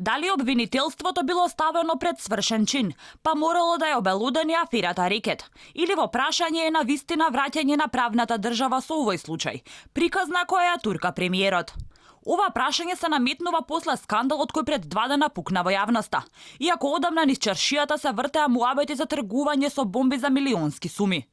Дали обвинителството било ставено пред свршен чин, па морало да ја обелудени аферата Рекет, или во прашање е на вистина враќање на правната држава со овој случај, приказна која ја турка премиерот. Ова прашање се наметнува после скандалот кој пред 2 дена пукна во јавноста, иако одамна низ чаршијата се вртеа муабети за тргување со бомби за милионски суми.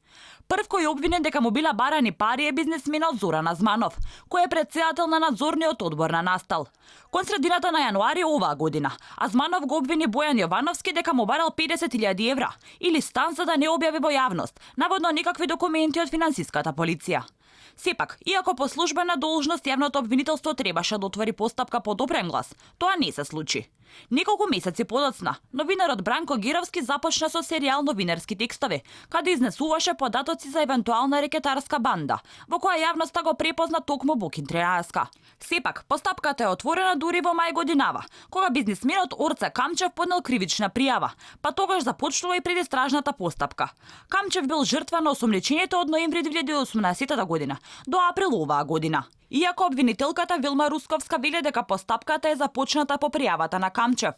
Прв кој е обвинен дека му била барани пари е бизнисменот Зоран Азманов, кој е претседател на надзорниот одбор на Настал. Кон средината на јануари оваа година, Азманов го обвини Бојан Јовановски дека му барал 50.000 евра или стан за да не објави во јавност, наводно никакви документи од финансиската полиција. Сепак, иако по службена должност јавното обвинителство требаше да отвори постапка по допрен глас, тоа не се случи. Неколку месеци подоцна, новинарот Бранко Гировски започна со серијал новинарски текстови, каде изнесуваше податоци за евентуална рекетарска банда, во која јавноста го препозна токму Бокин Тренајска. Сепак, постапката е отворена дури во мај годинава, кога бизнисменот Орце Камчев поднел кривична пријава, па тогаш започнува и предистражната постапка. Камчев бил жртва на осомничењето од ноември 2018 година до април оваа година. Иако обвинителката Вилма Русковска вели дека постапката е започната по пријавата на Камчев.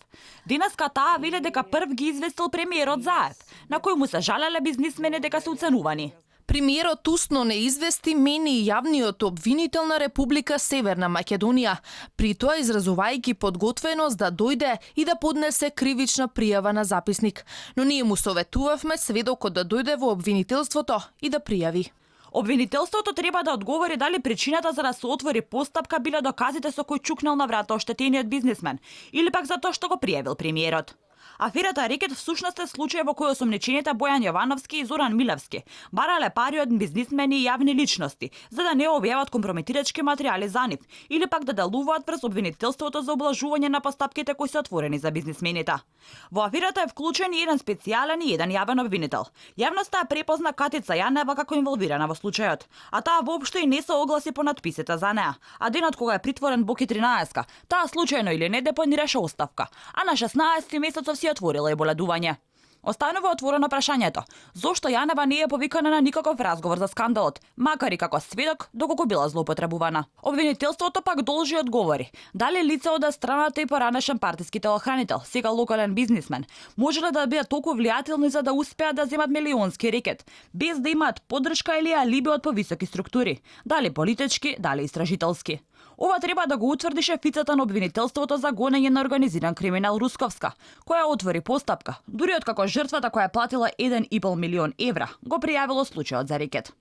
Денеска таа вели дека прв ги известил премиерот Заев, на кој му се жалеле бизнисмени дека се уценувани. Премиерот устно не извести мени и јавниот обвинител на Република Северна Македонија, при тоа изразувајќи подготвеност да дојде и да поднесе кривична пријава на записник. Но ние му советувавме сведокот да дојде во обвинителството и да пријави. Обвинителството треба да одговори дали причината за да се отвори постапка биле доказите со кои чукнал на врата оштетениот бизнисмен, или пак затоа што го пријавил премиерот. Аферата Рекет всушност е случај во кој осомничените Бојан Јовановски и Зоран Милевски барале пари од бизнисмени и јавни личности, за да не објават компрометирачки материјали за нив, или пак да делуваат врз обвинителството за облажување на постапките кои се отворени за бизнисмените. Во аферата е вклучен и еден специјален и еден јавен обвинител. Јавноста ја препозна Катица Јанева како инволвирана во случајот, а таа воопшто и не се огласи по надписите за неа. А денот кога е притворен Боки Тренајска, таа случајно или не депонираше оставка, а на 16 месецов си отворила и боледување. Останува отворено прашањето, зошто Јанева не е повикана на никаков разговор за скандалот, макар и како сведок доколку била злоупотребувана. Обвинителството пак должи одговори дали лице од страната и поранешен партиски телохранител, сега локален бизнисмен, можеле да бидат толку влијателни за да успеат да земат милионски рекет, без да имаат поддршка или алиби од повисоки структури, дали политички, дали истражителски. Ова треба да го утврди шефицата на обвинителството за гонење на организиран криминал Русковска, која отвори постапка, дури откако жртвата која платила 1,5 милион евра го пријавило случајот за рекет.